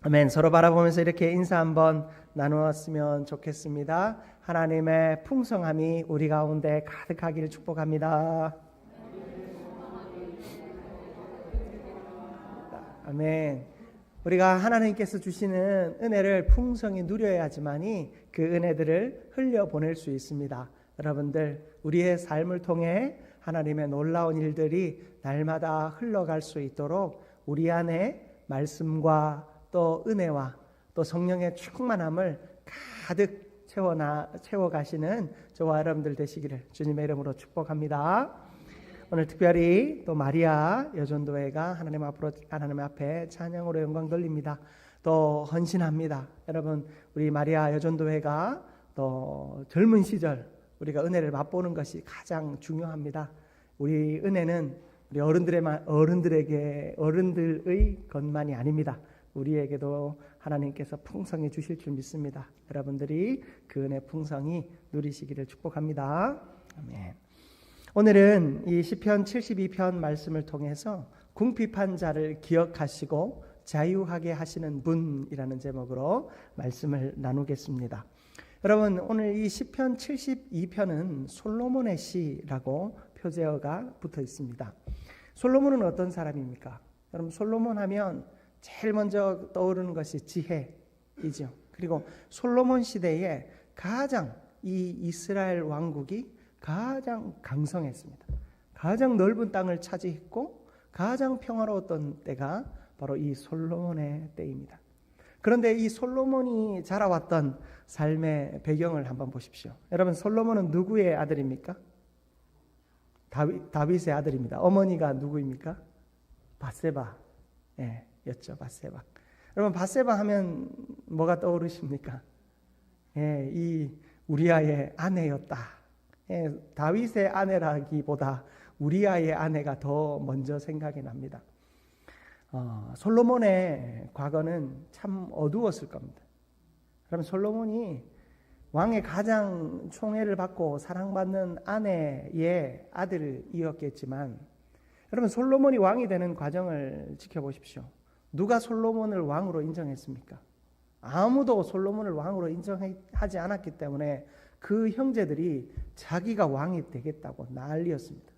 아멘. 서로 바라보면서 이렇게 인사 한번 나누었으면 좋겠습니다. 하나님의 풍성함이 우리 가운데 가득하기를 축복합니다. 아멘. 우리가 하나님께서 주시는 은혜를 풍성히 누려야지만이 그 은혜들을 흘려보낼 수 있습니다. 여러분들, 우리의 삶을 통해 하나님의 놀라운 일들이 날마다 흘러갈 수 있도록 우리 안에 말씀과 또 은혜와 또 성령의 충만함을 가득 채워가시는 저와 여러분들 되시기를 주님의 이름으로 축복합니다. 오늘 특별히 또 마리아 여전도회가 하나님 앞에 찬양으로 영광 돌립니다. 또 헌신합니다. 여러분, 우리 마리아 여전도회가 또 젊은 시절 우리가 은혜를 맛보는 것이 가장 중요합니다. 우리 은혜는 우리 어른들의 것만이 아닙니다. 우리에게도 하나님께서 풍성히 주실 줄 믿습니다. 여러분들이 그 은혜 풍성히 누리시기를 축복합니다. 아멘. 오늘은 이 시편 72편 말씀을 통해서 궁핍한 자를 기억하시고 자유하게 하시는 분이라는 제목으로 말씀을 나누겠습니다. 여러분, 오늘 이 시편 72편은 솔로몬의 시라고 표제어가 붙어 있습니다. 솔로몬은 어떤 사람입니까? 여러분, 솔로몬 하면 제일 먼저 떠오르는 것이 지혜이죠. 그리고 솔로몬 시대에 가장 이 이스라엘 왕국이 가장 강성했습니다. 가장 넓은 땅을 차지했고 가장 평화로웠던 때가 바로 이 솔로몬의 때입니다. 그런데 이 솔로몬이 자라왔던 삶의 배경을 한번 보십시오. 여러분, 솔로몬은 누구의 아들입니까? 다윗의 아들입니다. 어머니가 누구입니까? 바세바. 였죠. 바세바. 여러분, 바세바 하면 뭐가 떠오르십니까? 이 우리아의 아내였다. 다윗의 아내라기보다 우리아의 아내가 더 먼저 생각이 납니다. 솔로몬의 과거는 참 어두웠을 겁니다. 그럼 솔로몬이 왕의 가장 총애를 받고 사랑받는 아내의 아들이었겠지만, 여러분, 솔로몬이 왕이 되는 과정을 지켜보십시오. 누가 솔로몬을 왕으로 인정했습니까? 아무도 솔로몬을 왕으로 인정하지 않았기 때문에 그 형제들이 자기가 왕이 되겠다고 난리였습니다.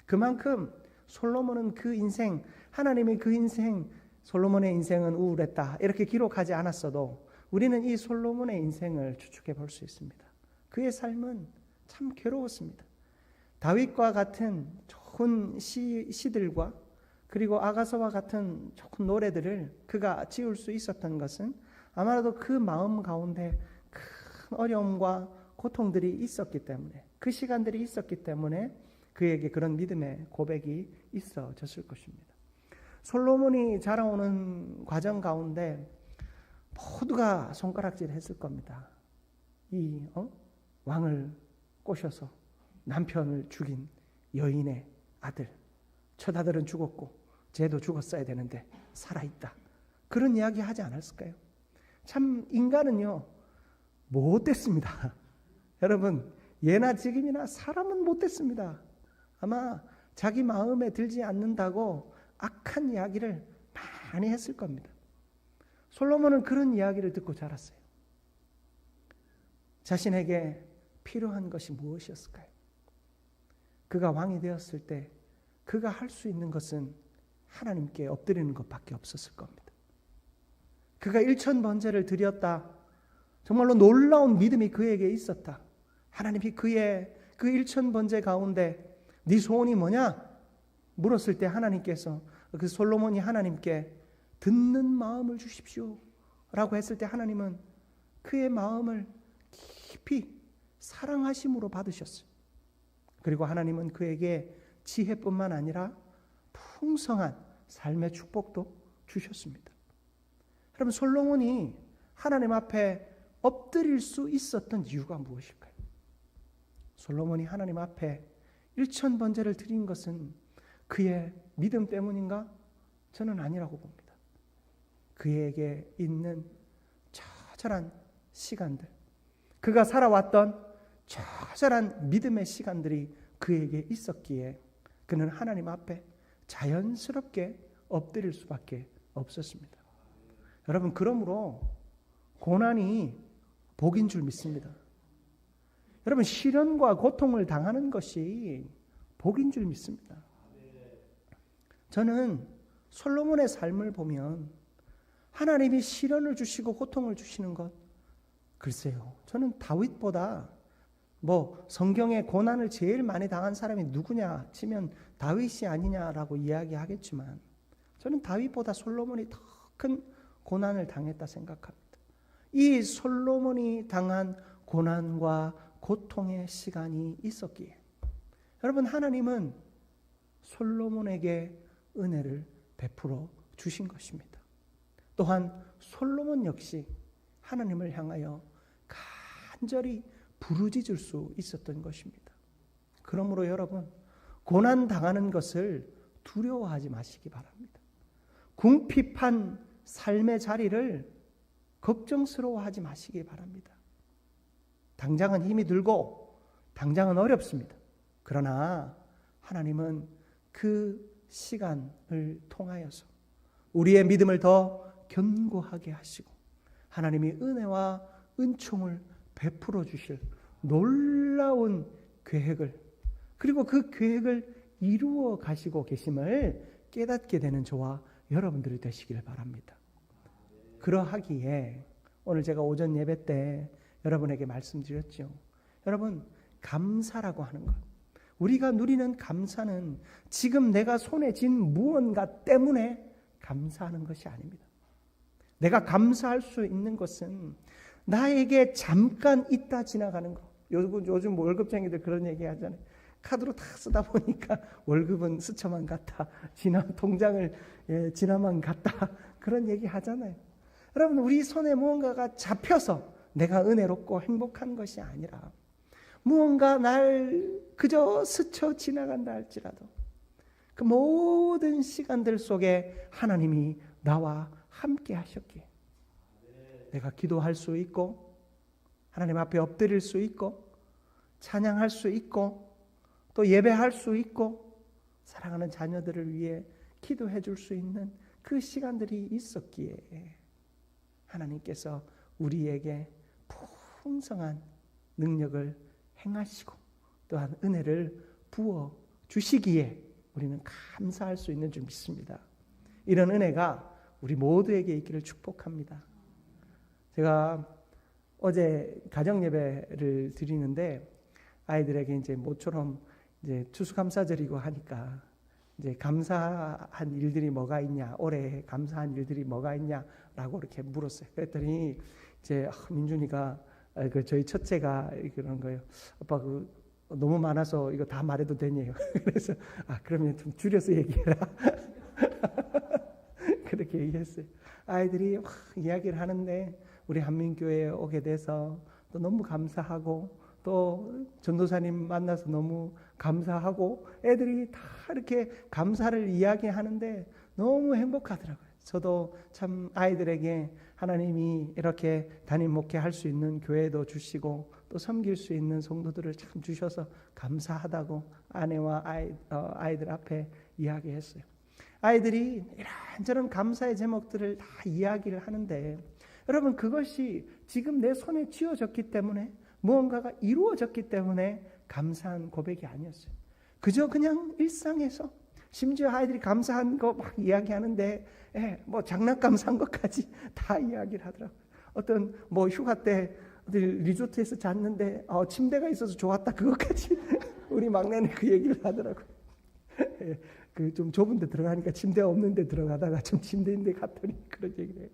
그만큼 솔로몬은 그 인생, 하나님의 그 인생, 솔로몬의 인생은 우울했다 이렇게 기록하지 않았어도 우리는 이 솔로몬의 인생을 추측해 볼 수 있습니다. 그의 삶은 참 괴로웠습니다. 다윗과 같은 좋은 시들과 그리고 아가서와 같은 좋은 노래들을 그가 지을 수 있었던 것은 아마도 그 마음 가운데 큰 어려움과 고통들이 있었기 때문에, 그 시간들이 있었기 때문에 그에게 그런 믿음의 고백이 있어졌을 것입니다. 솔로몬이 자라오는 과정 가운데 모두가 손가락질 했을 겁니다. 이 왕을 꼬셔서 남편을 죽인 여인의 아들, 첫 아들은 죽었고 쟤도 죽었어야 되는데 살아있다, 그런 이야기 하지 않았을까요? 참 인간은요 못됐습니다. 여러분, 예나 지금이나 사람은 못됐습니다. 아마 자기 마음에 들지 않는다고 악한 이야기를 많이 했을 겁니다. 솔로몬은 그런 이야기를 듣고 자랐어요. 자신에게 필요한 것이 무엇이었을까요? 그가 왕이 되었을 때 그가 할 수 있는 것은 하나님께 엎드리는 것밖에 없었을 겁니다. 그가 일천번제를 드렸다. 정말로 놀라운 믿음이 그에게 있었다. 하나님이 그의 그 일천번제 가운데 네 소원이 뭐냐? 물었을 때 하나님께서, 그 솔로몬이 하나님께 듣는 마음을 주십시오 라고 했을 때 하나님은 그의 마음을 깊이 사랑하심으로 받으셨어요. 그리고 하나님은 그에게 지혜뿐만 아니라 풍성한 삶의 축복도 주셨습니다. 여러분, 솔로몬이 하나님 앞에 엎드릴 수 있었던 이유가 무엇일까요? 솔로몬이 하나님 앞에 일천번제를 드린 것은 그의 믿음 때문인가? 저는 아니라고 봅니다. 그에게 있는 처절한 시간들, 그가 살아왔던 처절한 믿음의 시간들이 그에게 있었기에 그는 하나님 앞에 자연스럽게 엎드릴 수밖에 없었습니다. 여러분, 그러므로 고난이 복인 줄 믿습니다. 여러분, 시련과 고통을 당하는 것이 복인 줄 믿습니다. 저는 솔로몬의 삶을 보면 하나님이 시련을 주시고 고통을 주시는 것, 글쎄요, 저는 다윗보다 성경에 고난을 제일 많이 당한 사람이 누구냐 치면 다윗이 아니냐라고 이야기하겠지만, 저는 다윗보다 솔로몬이 더 큰 고난을 당했다 생각합니다. 이 솔로몬이 당한 고난과 고통의 시간이 있었기에, 여러분, 하나님은 솔로몬에게 은혜를 베풀어 주신 것입니다. 또한 솔로몬 역시 하나님을 향하여 간절히 부르짖을 수 있었던 것입니다. 그러므로 여러분, 고난 당하는 것을 두려워하지 마시기 바랍니다. 궁핍한 삶의 자리를 걱정스러워하지 마시기 바랍니다. 당장은 힘이 들고 당장은 어렵습니다. 그러나 하나님은 그 시간을 통하여서 우리의 믿음을 더 견고하게 하시고 하나님이 은혜와 은총을 베풀어 주실 놀라운 계획을, 그리고 그 계획을 이루어 가시고 계심을 깨닫게 되는 저와 여러분들이 되시길 바랍니다. 그러하기에 오늘 제가 오전 예배 때 여러분에게 말씀드렸죠. 여러분, 감사라고 하는 것, 우리가 누리는 감사는 지금 내가 손에 쥔 무언가 때문에 감사하는 것이 아닙니다. 내가 감사할 수 있는 것은 나에게 잠깐 있다 지나가는 것. 요즘 월급쟁이들 그런 얘기 하잖아요. 카드로 다 쓰다 보니까 월급은 스쳐만 갔다, 통장을 지나만 갔다, 그런 얘기 하잖아요. 여러분, 우리 손에 무언가가 잡혀서 내가 은혜롭고 행복한 것이 아니라 무언가 날 그저 스쳐 지나간다 할지라도 그 모든 시간들 속에 하나님이 나와 함께 하셨기에 내가 기도할 수 있고 하나님 앞에 엎드릴 수 있고 찬양할 수 있고 또 예배할 수 있고 사랑하는 자녀들을 위해 기도해 줄 수 있는 그 시간들이 있었기에 하나님께서 우리에게 풍성한 능력을 행하시고 또한 은혜를 부어 주시기에 우리는 감사할 수 있는 줄 믿습니다. 이런 은혜가 우리 모두에게 있기를 축복합니다. 제가 어제 가정 예배를 드리는데 아이들에게 이제 모처럼 이제 추수감사절이고 하니까 이제 감사한 일들이 뭐가 있냐, 올해 감사한 일들이 뭐가 있냐라고 이렇게 물었어요. 그랬더니 이제 민준이가 저희 첫째가 그런 거예요. 아빠 너무 많아서 이거 다 말해도 되냐요. 그래서 그러면 좀 줄여서 얘기해라. 그렇게 얘기했어요. 아이들이 이야기를 하는데 우리 한민교회에 오게 돼서 또 너무 감사하고 또 전도사님 만나서 너무 감사하고 애들이 다 이렇게 감사를 이야기하는데 너무 행복하더라고요. 저도 참 아이들에게 하나님이 이렇게 담임 목회할 수 있는 교회도 주시고 또 섬길 수 있는 성도들을 참 주셔서 감사하다고 아내와 아이들 앞에 이야기했어요. 아이들이 이런저런 감사의 제목들을 다 이야기를 하는데 여러분, 그것이 지금 내 손에 쥐어졌기 때문에 무언가가 이루어졌기 때문에 감사한 고백이 아니었어요. 그저 그냥 일상에서 심지어 아이들이 감사한 거 막 이야기하는데 장난감 산 것까지 다 이야기를 하더라고요. 어떤 휴가 때 어디 리조트에서 잤는데 침대가 있어서 좋았다, 그것까지 우리 막내는 그 얘기를 하더라고요. 그 좀 좁은 데 들어가니까 침대 없는 데 들어가다가 좀 침대 있는 데 갔더니 그런 얘기를 해요.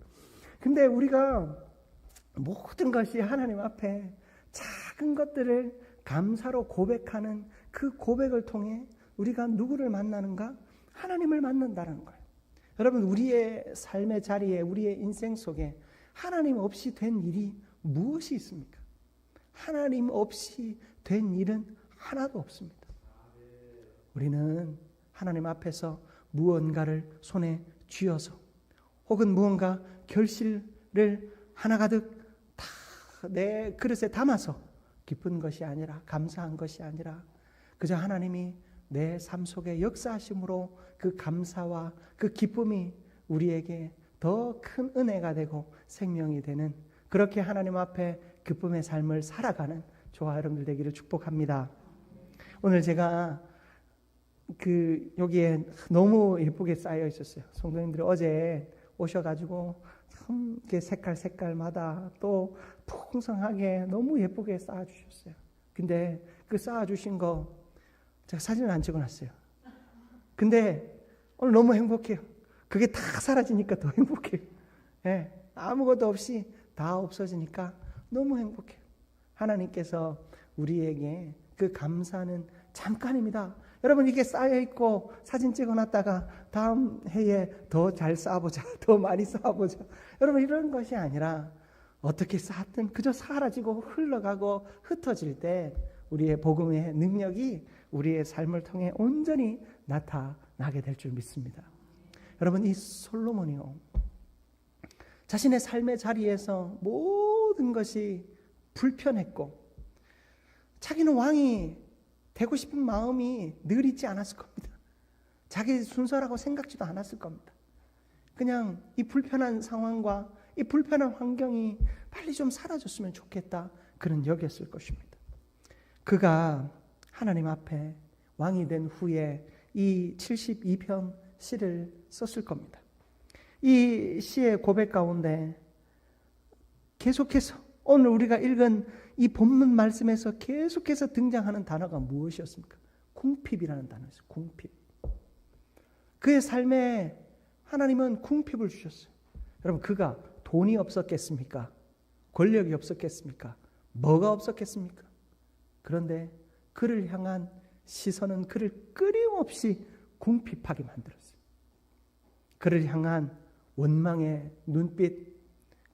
근데 우리가 모든 것이 하나님 앞에 작은 것들을 감사로 고백하는 그 고백을 통해 우리가 누구를 만나는가? 하나님을 만난다는 거예요. 여러분, 우리의 삶의 자리에, 우리의 인생 속에 하나님 없이 된 일이 무엇이 있습니까? 하나님 없이 된 일은 하나도 없습니다. 우리는 하나님 앞에서 무언가를 손에 쥐어서 혹은 무언가 결실을 하나가득 다 내 그릇에 담아서 기쁜 것이 아니라, 감사한 것이 아니라 그저 하나님이 내 삶 속에 역사하심으로 그 감사와 그 기쁨이 우리에게 더 큰 은혜가 되고 생명이 되는 그렇게 하나님 앞에 기쁨의 삶을 살아가는 저와 여러분들 되기를 축복합니다. 오늘 제가 여기에 너무 예쁘게 쌓여 있었어요. 성도님들이 어제 오셔가지고 참 이렇게 색깔마다 또 풍성하게 너무 예쁘게 쌓아주셨어요. 근데 그 쌓아주신 거 제가 사진을 안 찍어놨어요. 근데 오늘 너무 행복해요. 그게 다 사라지니까 더 행복해요. 예, 아무것도 없이 다 없어지니까 너무 행복해요. 하나님께서 우리에게 그 감사는 잠깐입니다. 여러분, 이게 쌓여있고 사진 찍어놨다가 다음 해에 더 잘 쌓아보자, 더 많이 쌓아보자, 여러분, 이런 것이 아니라 어떻게 쌓았든 그저 사라지고 흘러가고 흩어질 때 우리의 복음의 능력이 우리의 삶을 통해 온전히 나타나게 될 줄 믿습니다. 여러분, 이 솔로몬이요, 자신의 삶의 자리에서 모든 것이 불편했고 자기는 왕이 되고 싶은 마음이 늘 있지 않았을 겁니다. 자기 순서라고 생각지도 않았을 겁니다. 그냥 이 불편한 상황과 이 불편한 환경이 빨리 좀 사라졌으면 좋겠다, 그런 여겼을 것입니다. 그가 하나님 앞에 왕이 된 후에 이 72편 시를 썼을 겁니다. 이 시의 고백 가운데 계속해서 오늘 우리가 읽은 이 본문 말씀에서 계속해서 등장하는 단어가 무엇이었습니까? 궁핍이라는 단어였어요. 궁핍. 그의 삶에 하나님은 궁핍을 주셨어요. 여러분, 그가 돈이 없었겠습니까? 권력이 없었겠습니까? 뭐가 없었겠습니까? 그런데 그를 향한 시선은 그를 끊임없이 궁핍하게 만들었어요. 그를 향한 원망의 눈빛,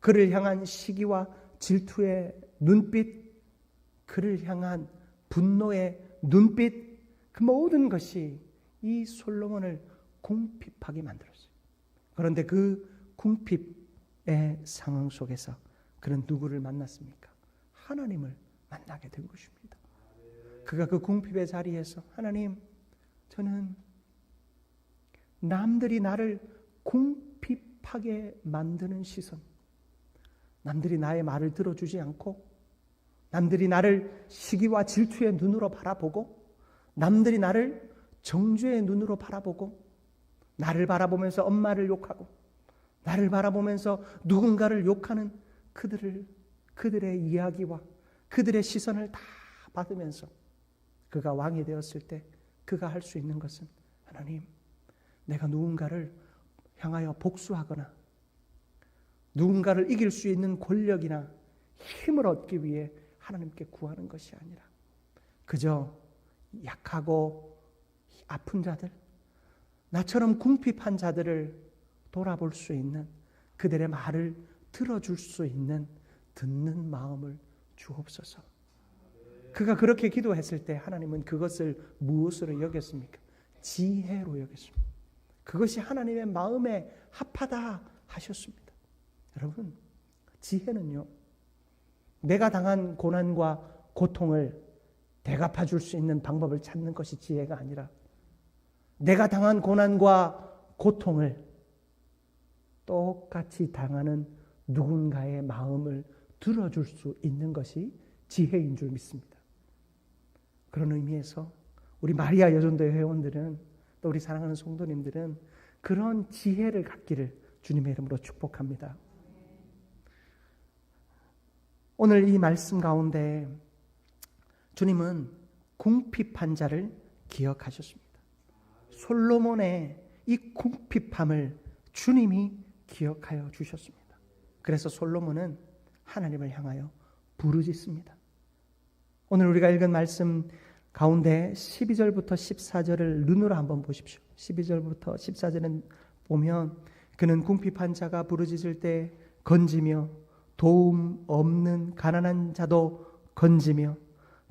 그를 향한 시기와 질투의 눈빛, 그를 향한 분노의 눈빛, 그 모든 것이 이 솔로몬을 궁핍하게 만들었어요. 그런데 그 궁핍의 상황 속에서 그는 누구를 만났습니까? 하나님을 만나게 된 것입니다. 그가 그 궁핍의 자리에서 하나님, 저는 남들이 나를 궁핍하게 만드는 시선, 남들이 나의 말을 들어주지 않고 남들이 나를 시기와 질투의 눈으로 바라보고 남들이 나를 정죄의 눈으로 바라보고 나를 바라보면서 엄마를 욕하고 나를 바라보면서 누군가를 욕하는 그들의 이야기와 그들의 시선을 다 받으면서 그가 왕이 되었을 때 그가 할 수 있는 것은 하나님, 내가 누군가를 향하여 복수하거나 누군가를 이길 수 있는 권력이나 힘을 얻기 위해 하나님께 구하는 것이 아니라 그저 약하고 아픈 자들, 나처럼 궁핍한 자들을 돌아볼 수 있는, 그들의 말을 들어줄 수 있는 듣는 마음을 주옵소서. 그가 그렇게 기도했을 때 하나님은 그것을 무엇으로 여겼습니까? 지혜로 여겼습니다. 그것이 하나님의 마음에 합하다 하셨습니다. 여러분, 지혜는요, 내가 당한 고난과 고통을 대갚아 줄 수 있는 방법을 찾는 것이 지혜가 아니라 내가 당한 고난과 고통을 똑같이 당하는 누군가의 마음을 들어줄 수 있는 것이 지혜인 줄 믿습니다. 그런 의미에서 우리 마리아 여전도회 회원들은, 또 우리 사랑하는 성도님들은 그런 지혜를 갖기를 주님의 이름으로 축복합니다. 오늘 이 말씀 가운데 주님은 궁핍한 자를 기억하셨습니다. 솔로몬의 이 궁핍함을 주님이 기억하여 주셨습니다. 그래서 솔로몬은 하나님을 향하여 부르짖습니다. 오늘 우리가 읽은 말씀 가운데 12절부터 14절을 눈으로 한번 보십시오. 12절부터 14절은 보면 그는 궁핍한 자가 부르짖을 때 건지며 도움 없는 가난한 자도 건지며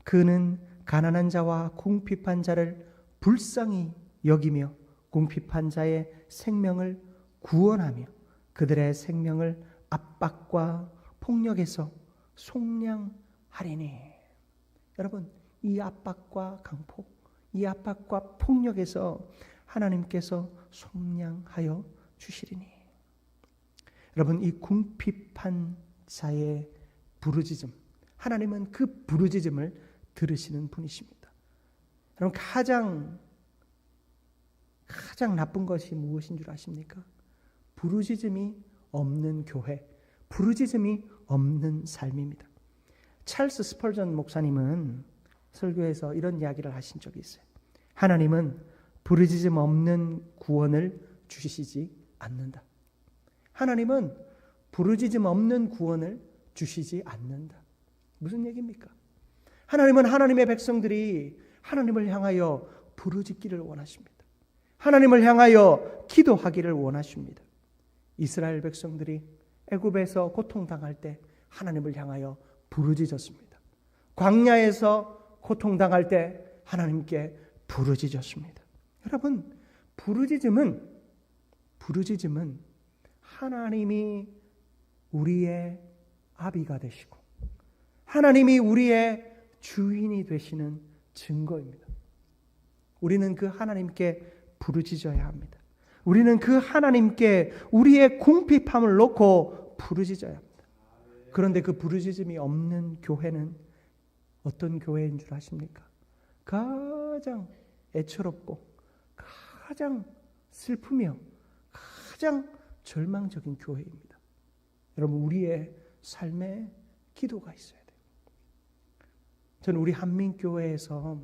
그는 가난한 자와 궁핍한 자를 불쌍히 여기며 궁핍한 자의 생명을 구원하며 그들의 생명을 압박과 폭력에서 속량하리니. 여러분, 이 압박과 강포, 이 압박과 폭력에서 하나님께서 속량하여 주시리니. 여러분, 이 궁핍한 자의 부르짖음, 하나님은 그 부르짖음을 들으시는 분이십니다. 여러분, 가장 나쁜 것이 무엇인 줄 아십니까? 부르짖음이 없는 교회, 부르짖음이 없는 삶입니다. 찰스 스펄전 목사님은 설교에서 이런 이야기를 하신 적이 있어요. 하나님은 부르짖음 없는 구원을 주시지 않는다. 하나님은 부르짖음 없는 구원을 주시지 않는다. 무슨 얘기입니까? 하나님은 하나님의 백성들이 하나님을 향하여 부르짖기를 원하십니다. 하나님을 향하여 기도하기를 원하십니다. 이스라엘 백성들이 애굽에서 고통당할 때 하나님을 향하여 부르짖었습니다. 광야에서 고통당할 때 하나님께 부르짖었습니다. 여러분, 부르짖음은 하나님이 우리의 아비가 되시고 하나님이 우리의 주인이 되시는 증거입니다. 우리는 그 하나님께 부르짖어야 합니다. 우리는 그 하나님께 우리의 궁핍함을 놓고 부르짖어야 합니다. 그런데 그 부르짖음이 없는 교회는 어떤 교회인 줄 아십니까? 가장 애처롭고 가장 슬프며 가장 절망적인 교회입니다. 여러분, 우리의 삶에 기도가 있어야 돼요. 저는 우리 한민교회에서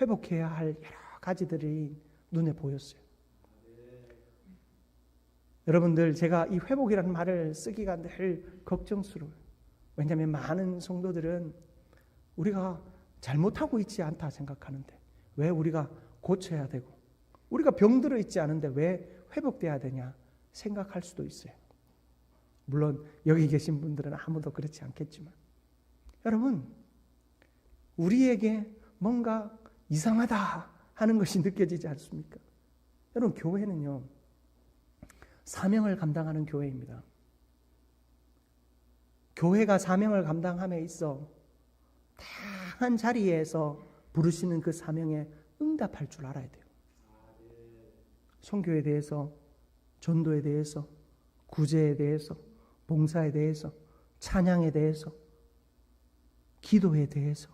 회복해야 할 여러 가지들이 눈에 보였어요. 여러분들, 제가 이 회복이라는 말을 쓰기가 늘 걱정스러워요. 왜냐하면 많은 성도들은 우리가 잘못하고 있지 않다 생각하는데 왜 우리가 고쳐야 되고 우리가 병들어 있지 않은데 왜 회복돼야 되냐 생각할 수도 있어요. 물론 여기 계신 분들은 아무도 그렇지 않겠지만, 여러분, 우리에게 뭔가 이상하다 하는 것이 느껴지지 않습니까? 여러분, 교회는요, 사명을 감당하는 교회입니다. 교회가 사명을 감당함에 있어 다양한 자리에서 부르시는 그 사명에 응답할 줄 알아야 돼요. 선교에 대해서, 전도에 대해서, 구제에 대해서, 봉사에 대해서, 찬양에 대해서, 기도에 대해서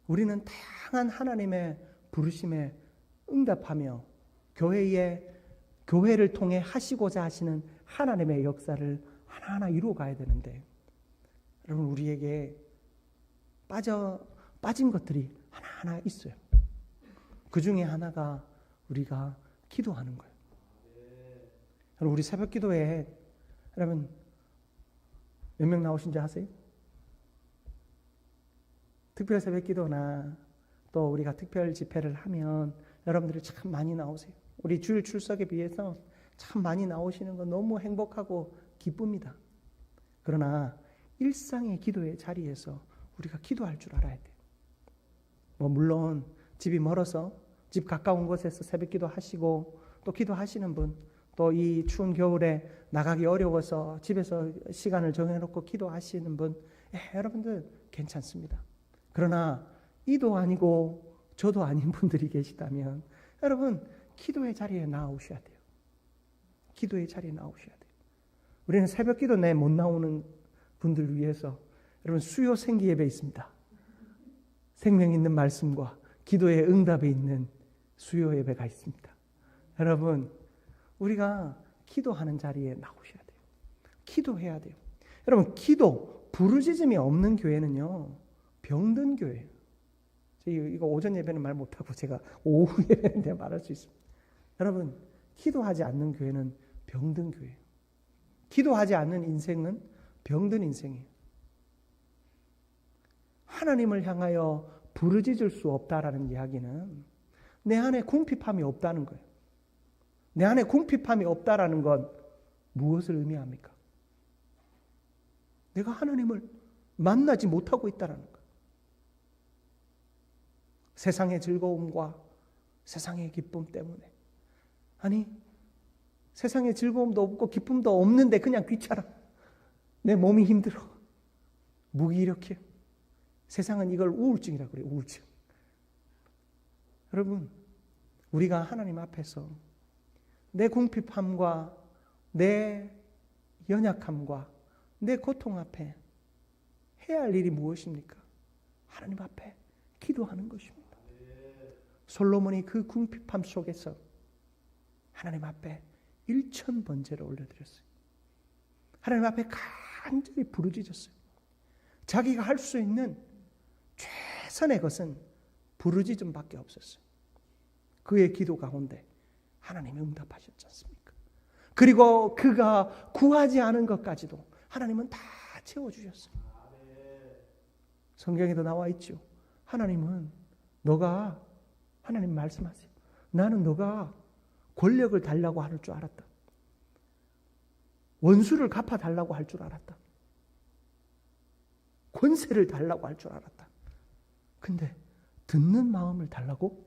우리는 다양한 하나님의 부르심에 응답하며 교회를 통해 하시고자 하시는 하나님의 역사를 하나하나 이루어가야 되는데, 여러분, 우리에게 빠진 것들이 하나하나 있어요. 그 중에 하나가 우리가 기도하는 거예요. 여러분, 우리 새벽 기도에 여러분 몇 명 나오신지 아세요? 특별 새벽 기도나 또 우리가 특별 집회를 하면 여러분들이 참 많이 나오세요. 우리 주일 출석에 비해서 참 많이 나오시는 건 너무 행복하고 기쁩니다. 그러나 일상의 기도의 자리에서 우리가 기도할 줄 알아야 돼요. 물론 집이 멀어서 집 가까운 곳에서 새벽 기도 하시고 또 기도하시는 분, 또 이 추운 겨울에 나가기 어려워서 집에서 시간을 정해놓고 기도하시는 분, 여러분들 괜찮습니다. 그러나 이도 아니고 저도 아닌 분들이 계시다면 여러분, 기도의 자리에 나오셔야 돼요. 기도의 자리에 나오셔야 돼요. 우리는 새벽 기도 내 못 나오는 분들 위해서 여러분 수요 생기 예배 있습니다. 생명 있는 말씀과 기도의 응답이 있는 수요 예배가 있습니다. 여러분, 우리가 기도하는 자리에 나오셔야 돼요. 기도해야 돼요. 여러분, 부르짖음이 없는 교회는요, 병든 교회예요. 이거 오전 예배는 말 못하고 제가 오후 예배인데 말할 수 있습니다. 여러분, 기도하지 않는 교회는 병든 교회예요. 기도하지 않는 인생은 병든 인생이에요. 하나님을 향하여 부르짖을 수 없다라는 이야기는 내 안에 궁핍함이 없다는 거예요. 내 안에 궁핍함이 없다라는 건 무엇을 의미합니까? 내가 하나님을 만나지 못하고 있다라는 거예요. 세상의 즐거움과 세상의 기쁨 때문에, 아니 세상의 즐거움도 없고 기쁨도 없는데 그냥 귀찮아, 내 몸이 힘들어, 무기력해. 세상은 이걸 우울증이라고 그래요. 우울증. 여러분, 우리가 하나님 앞에서 내 궁핍함과 내 연약함과 내 고통 앞에 해야 할 일이 무엇입니까? 하나님 앞에 기도하는 것입니다. 솔로몬이 그 궁핍함 속에서 하나님 앞에 1000번제를 올려드렸어요. 하나님 앞에 간절히 부르짖었어요. 자기가 할 수 있는 최선의 것은 부르짖음밖에 없었어요. 그의 기도 가운데 하나님이 응답하셨지 않습니까? 그리고 그가 구하지 않은 것까지도 하나님은 다 채워주셨어요. 성경에도 나와 있죠. 하나님은 하나님 말씀하세요. 나는 너가 권력을 달라고 할 줄 알았다. 원수를 갚아달라고 할 줄 알았다. 권세를 달라고 할 줄 알았다. 근데 듣는 마음을 달라고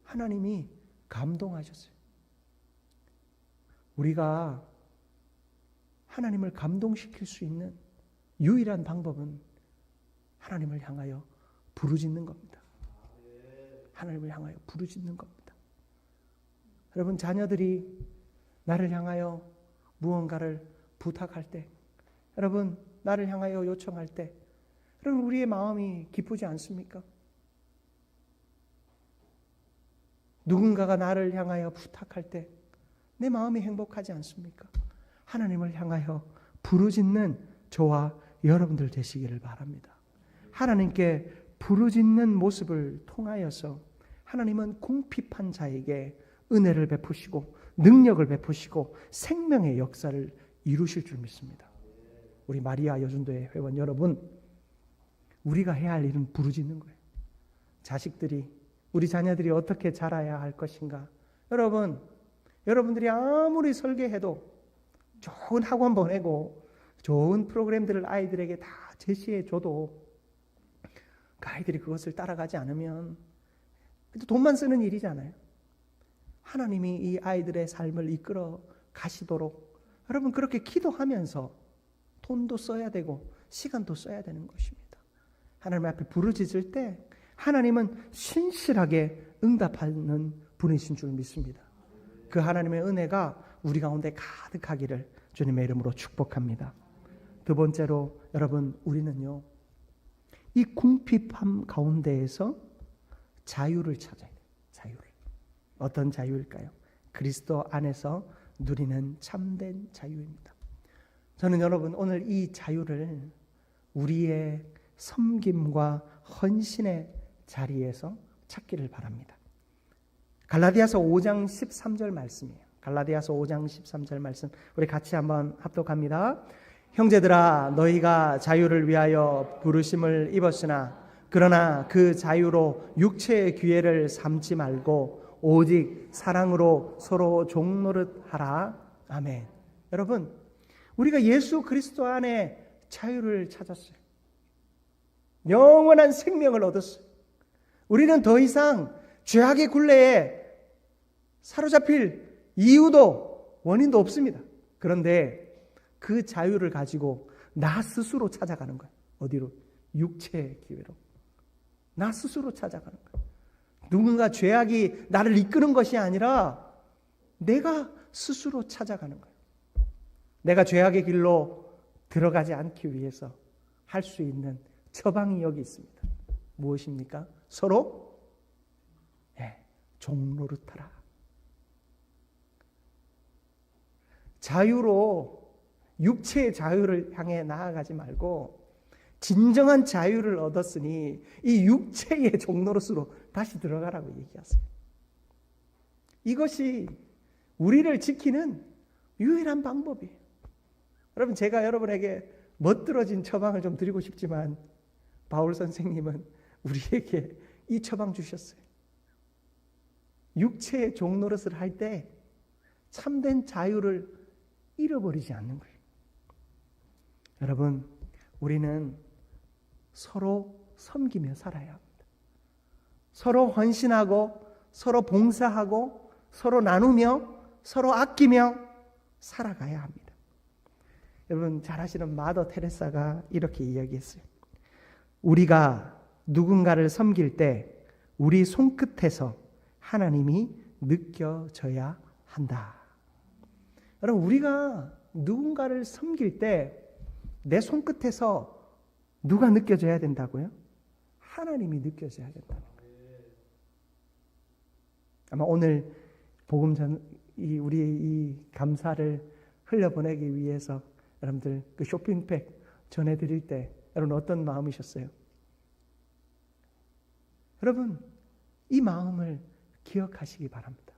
하나님이 감동하셨어요. 우리가 하나님을 감동시킬 수 있는 유일한 방법은 하나님을 향하여 부르짖는 겁니다. 하나님을 향하여 부르짖는 겁니다. 여러분, 자녀들이 나를 향하여 무언가를 부탁할 때, 여러분 나를 향하여 요청할 때, 여러분 우리의 마음이 기쁘지 않습니까? 누군가가 나를 향하여 부탁할 때 내 마음이 행복하지 않습니까? 하나님을 향하여 부르짖는 저와 여러분들 되시기를 바랍니다. 하나님께 부르짖는 모습을 통하여서 하나님은 궁핍한 자에게 은혜를 베푸시고 능력을 베푸시고 생명의 역사를 이루실 줄 믿습니다. 우리 마리아 여준도의 회원 여러분, 우리가 해야 할 일은 부르짖는 거예요. 우리 자녀들이 어떻게 자라야 할 것인가. 여러분들이 아무리 설계해도, 좋은 학원 보내고 좋은 프로그램들을 아이들에게 다 제시해줘도 그 아이들이 그것을 따라가지 않으면 돈만 쓰는 일이잖아요. 하나님이 이 아이들의 삶을 이끌어 가시도록 여러분 그렇게 기도하면서 돈도 써야 되고 시간도 써야 되는 것입니다. 하나님 앞에 부르짖을 때 하나님은 신실하게 응답하는 분이신 줄 믿습니다. 그 하나님의 은혜가 우리 가운데 가득하기를 주님의 이름으로 축복합니다. 두 번째로 여러분, 우리는요, 이 궁핍함 가운데에서 자유를 찾아야 돼요. 자유를. 어떤 자유일까요? 그리스도 안에서 누리는 참된 자유입니다. 저는 여러분 오늘 이 자유를 우리의 섬김과 헌신의 자리에서 찾기를 바랍니다. 갈라디아서 5장 13절 말씀이에요. 갈라디아서 5장 13절 말씀 우리 같이 한번 합독합니다. 형제들아, 너희가 자유를 위하여 부르심을 입었으나 그러나 그 자유로 육체의 기회를 삼지 말고 오직 사랑으로 서로 종노릇하라. 아멘. 여러분, 우리가 예수 그리스도 안에 자유를 찾았어요. 영원한 생명을 얻었어요. 우리는 더 이상 죄악의 굴레에 사로잡힐 이유도 원인도 없습니다. 그런데 그 자유를 가지고 나 스스로 찾아가는 거예요. 어디로? 육체의 기회로. 나 스스로 찾아가는 거예요. 누군가 죄악이 나를 이끄는 것이 아니라 내가 스스로 찾아가는 거예요. 내가 죄악의 길로 들어가지 않기 위해서 할 수 있는 처방이 여기 있습니다. 무엇입니까? 서로 종노릇하라. 자유로 육체의 자유를 향해 나아가지 말고 진정한 자유를 얻었으니 이 육체의 종노릇으로 다시 들어가라고 얘기하세요. 이것이 우리를 지키는 유일한 방법이에요. 여러분, 제가 여러분에게 멋들어진 처방을 좀 드리고 싶지만 바울 선생님은 우리에게 이 처방 주셨어요. 육체의 종노릇을 할 때 참된 자유를 잃어버리지 않는 거예요. 여러분, 우리는 서로 섬기며 살아야 합니다. 서로 헌신하고 서로 봉사하고 서로 나누며 서로 아끼며 살아가야 합니다. 여러분, 잘 아시는 마더 테레사가 이렇게 이야기했어요. 우리가 누군가를 섬길 때 우리 손끝에서 하나님이 느껴져야 한다. 여러분, 우리가 누군가를 섬길 때 내 손끝에서 누가 느껴져야 된다고요? 하나님이 느껴져야 된다. 아마 오늘 복음 우리의 이 감사를 흘려보내기 위해서 여러분들 그 쇼핑백 전해드릴 때 여러분 어떤 마음이셨어요? 여러분, 이 마음을 기억하시기 바랍니다.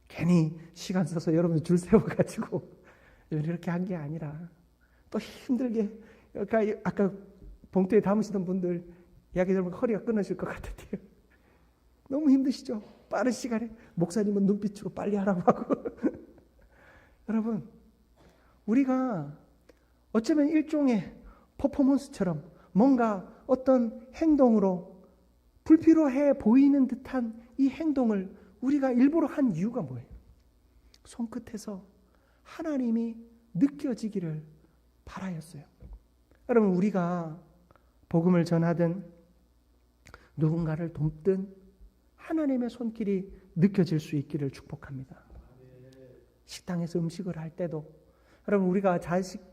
괜히 시간 써서 여러분 줄 세워가지고 이렇게 한 게 아니라 또 힘들게, 아까 봉투에 담으시던 분들 이야기 들으면 허리가 끊어질 것 같은데요. 너무 힘드시죠? 빠른 시간에 목사님은 눈빛으로 빨리 하라고 하고 여러분, 우리가 어쩌면 일종의 퍼포먼스처럼 뭔가 어떤 행동으로 불필요해 보이는 듯한 이 행동을 우리가 일부러 한 이유가 뭐예요? 손끝에서 하나님이 느껴지기를 바라였어요. 여러분, 우리가 복음을 전하든 누군가를 돕든 하나님의 손길이 느껴질 수 있기를 축복합니다. 식당에서 음식을 할 때도 여러분, 우리가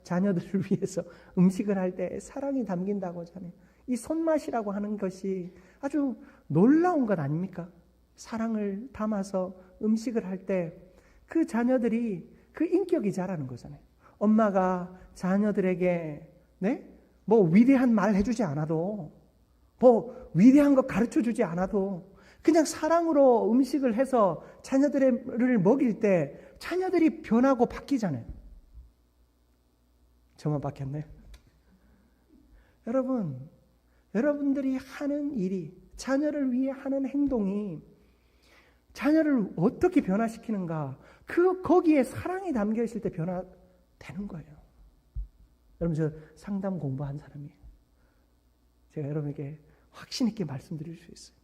자녀들을 위해서 음식을 할 때 사랑이 담긴다고 하잖아요. 이 손맛이라고 하는 것이 아주 놀라운 것 아닙니까? 사랑을 담아서 음식을 할 때 그 자녀들이 그 인격이 자라는 거잖아요. 엄마가 자녀들에게 뭐 위대한 말 해주지 않아도, 뭐 위대한 것 가르쳐 주지 않아도 그냥 사랑으로 음식을 해서 자녀들을 먹일 때 자녀들이 변하고 바뀌잖아요. 저만 바뀌었나요? 여러분, 여러분들이 하는 일이, 자녀를 위해 하는 행동이 자녀를 어떻게 변화시키는가, 거기에 사랑이 담겨 있을 때 변화되는 거예요. 여러분, 저 상담 공부한 사람이에요. 제가 여러분에게 확신 있게 말씀드릴 수 있어요.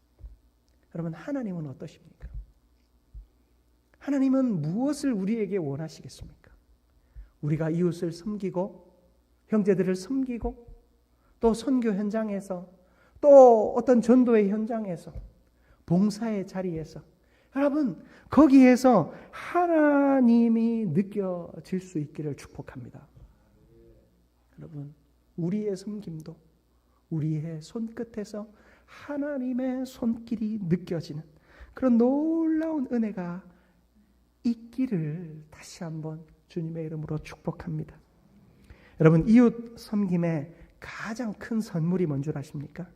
여러분, 하나님은 어떠십니까? 하나님은 무엇을 우리에게 원하시겠습니까? 우리가 이웃을 섬기고 형제들을 섬기고 또 선교 현장에서 또 어떤 전도의 현장에서 봉사의 자리에서 여러분, 거기에서 하나님이 느껴질 수 있기를 축복합니다. 여러분, 우리의 섬김도 우리의 손끝에서 하나님의 손길이 느껴지는 그런 놀라운 은혜가 있기를 다시 한번 주님의 이름으로 축복합니다. 여러분, 이웃 섬김의 가장 큰 선물이 뭔 줄 아십니까?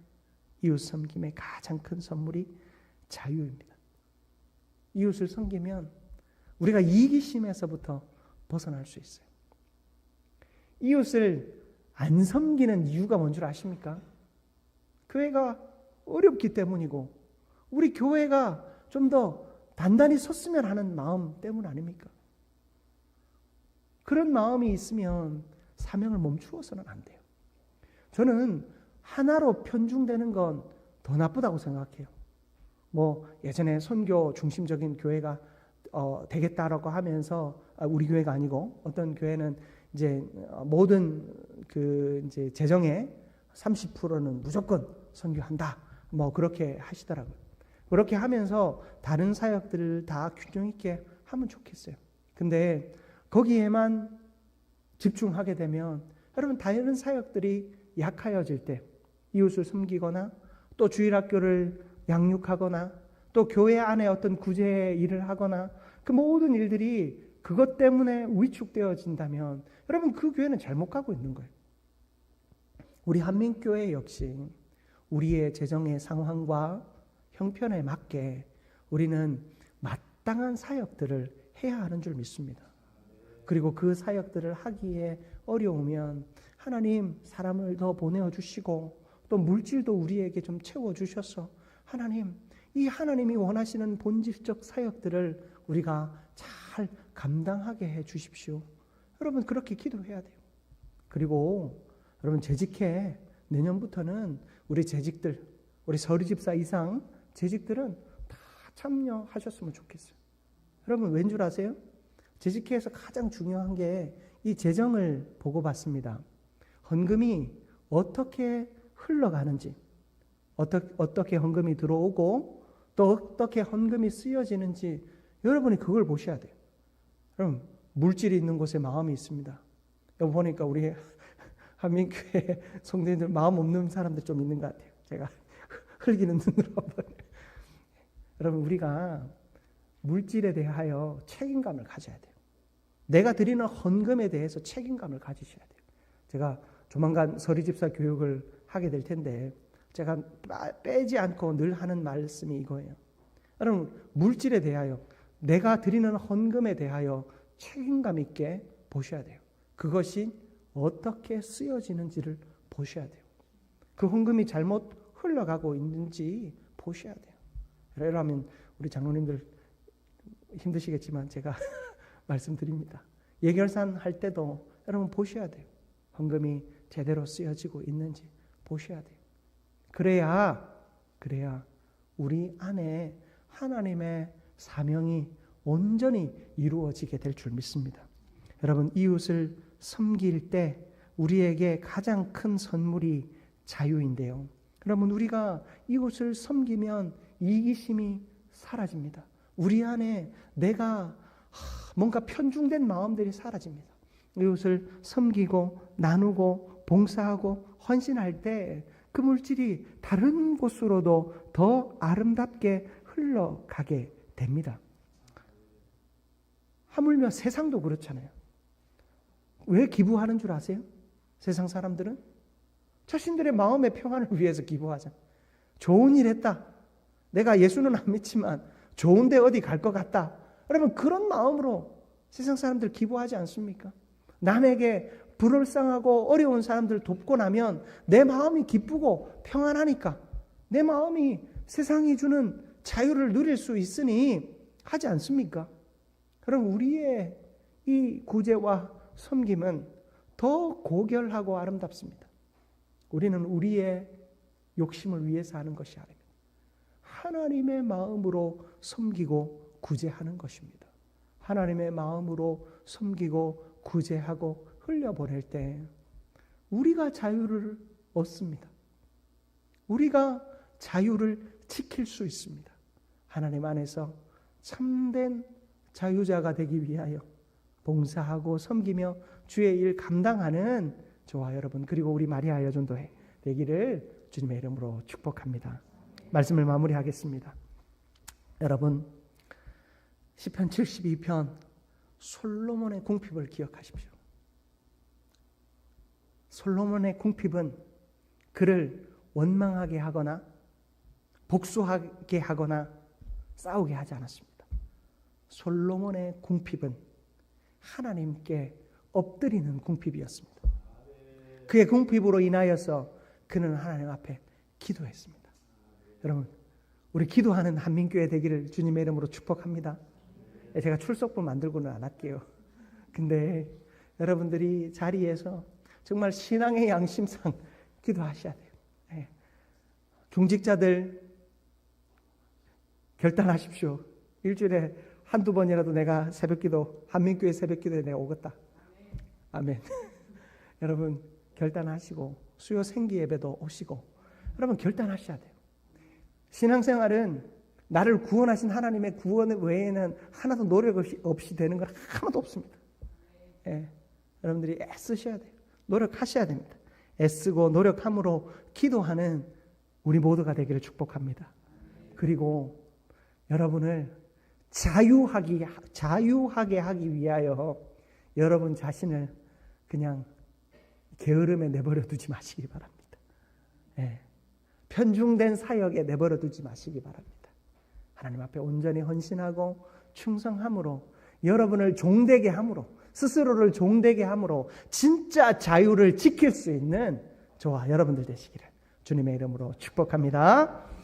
이웃 섬김의 가장 큰 선물이 자유입니다. 이웃을 섬기면 우리가 이기심에서부터 벗어날 수 있어요. 이웃을 안 섬기는 이유가 뭔 줄 아십니까? 교회가 어렵기 때문이고 우리 교회가 좀 더 단단히 섰으면 하는 마음 때문 아닙니까? 그런 마음이 있으면 사명을 멈추어서는 안 돼요. 저는 하나로 편중되는 건 더 나쁘다고 생각해요. 뭐 예전에 선교 중심적인 교회가 되겠다라고 하면서 우리 교회가 아니고 어떤 교회는 이제 모든 그 이제 재정의 30%는 무조건 선교한다. 뭐 그렇게 하시더라고요. 그렇게 하면서 다른 사역들을 다 균형 있게 하면 좋겠어요. 근데 거기에만 집중하게 되면 여러분 다른 사역들이 약하여질 때 이웃을 섬기거나 또 주일학교를 양육하거나 또 교회 안에 어떤 구제의 일을 하거나 그 모든 일들이 그것 때문에 위축되어진다면 여러분 그 교회는 잘못 가고 있는 거예요. 우리 한민교회 역시 우리의 재정의 상황과 형편에 맞게 우리는 마땅한 사역들을 해야 하는 줄 믿습니다. 그리고 그 사역들을 하기에 어려우면 하나님 사람을 더 보내주시고 또 물질도 우리에게 좀 채워주셔서 하나님, 이 하나님이 원하시는 본질적 사역들을 우리가 잘 감당하게 해 주십시오. 여러분 그렇게 기도해야 돼요. 그리고 여러분 재직회 내년부터는 우리 재직들, 우리 서리집사 이상 재직들은 다 참여하셨으면 좋겠어요. 여러분 왠 줄 아세요? 재직회에서 가장 중요한 게 이 재정을 보고 받습니다. 헌금이 어떻게 흘러가는지, 어떻게 헌금이 들어오고 또 어떻게 헌금이 쓰여지는지 여러분이 그걸 보셔야 돼요. 여러분 물질이 있는 곳에 마음이 있습니다. 여기 보니까 우리 한민교회 성도님들 마음 없는 사람들 좀 있는 것 같아요. 제가 흘기는 눈으로 한번. 여러분, 우리가 물질에 대하여 책임감을 가져야 돼요. 내가 드리는 헌금에 대해서 책임감을 가지셔야 돼요. 제가 조만간 서리집사 교육을 하게 될 텐데 제가 빼지 않고 늘 하는 말씀이 이거예요. 여러분, 물질에 대하여, 내가 드리는 헌금에 대하여 책임감 있게 보셔야 돼요. 그것이 어떻게 쓰여지는지를 보셔야 돼요. 그 헌금이 잘못 흘러가고 있는지 보셔야 돼요. 그러면 우리 장로님들 힘드시겠지만 제가 말씀드립니다. 예결산 할 때도 여러분 보셔야 돼요. 헌금이 제대로 쓰여지고 있는지 보셔야 돼요. 그래야 우리 안에 하나님의 사명이 온전히 이루어지게 될 줄 믿습니다. 여러분, 이웃을 섬길 때 우리에게 가장 큰 선물이 자유인데요. 여러분, 우리가 이웃을 섬기면 이기심이 사라집니다. 우리 안에 내가 뭔가 편중된 마음들이 사라집니다. 이웃을 섬기고 나누고 봉사하고 헌신할 때 그 물질이 다른 곳으로도 더 아름답게 흘러가게 됩니다. 하물며 세상도 그렇잖아요. 왜 기부하는 줄 아세요? 세상 사람들은 자신들의 마음의 평안을 위해서 기부하잖아요. 좋은 일 했다. 내가 예수는 안 믿지만 좋은데 어디 갈 것 같다. 여러분, 그런 마음으로 세상 사람들 기부하지 않습니까? 남에게 불쌍하고 어려운 사람들 돕고 나면 내 마음이 기쁘고 평안하니까 내 마음이 세상이 주는 자유를 누릴 수 있으니 하지 않습니까? 그럼 우리의 이 구제와 섬김은 더 고결하고 아름답습니다. 우리는 우리의 욕심을 위해서 하는 것이 아닙니다. 하나님의 마음으로 섬기고 구제하는 것입니다. 하나님의 마음으로 섬기고 구제하고 흘려보낼 때 우리가 자유를 얻습니다. 우리가 자유를 지킬 수 있습니다. 하나님 안에서 참된 자유자가 되기 위하여 봉사하고 섬기며 주의 일 감당하는 저와 여러분, 그리고 우리 마리아 여전도 되기를 주님의 이름으로 축복합니다. 말씀을 마무리하겠습니다. 여러분, 시편 72편 솔로몬의 궁핍을 기억하십시오. 솔로몬의 궁핍은 그를 원망하게 하거나 복수하게 하거나 싸우게 하지 않았습니다. 솔로몬의 궁핍은 하나님께 엎드리는 궁핍이었습니다. 그의 궁핍으로 인하여서 그는 하나님 앞에 기도했습니다. 여러분, 우리 기도하는 한민교회 되기를 주님의 이름으로 축복합니다. 제가 출석부 만들고는 안 할게요. 근데 여러분들이 자리에서 정말 신앙의 양심상 기도하셔야 돼요. 네. 중직자들 결단하십시오. 일주일에 한두 번이라도 내가 새벽기도, 한민교회 새벽기도에 내가 오겠다. 아멘. 여러분 결단하시고 수요 생기 예배도 오시고 여러분 결단하셔야 돼요. 신앙생활은 나를 구원하신 하나님의 구원 외에는 하나도 노력 없이 되는 건 하나도 없습니다. 예, 여러분들이 애쓰셔야 돼요. 노력하셔야 됩니다. 애쓰고 노력함으로 기도하는 우리 모두가 되기를 축복합니다. 그리고 여러분을 자유하게 하기 위하여 여러분 자신을 그냥 게으름에 내버려 두지 마시기 바랍니다. 예, 편중된 사역에 내버려 두지 마시기 바랍니다. 하나님 앞에 온전히 헌신하고 충성함으로 여러분을 종되게 함으로 스스로를 종되게 함으로 진짜 자유를 지킬 수 있는 저와 여러분들 되시기를 주님의 이름으로 축복합니다.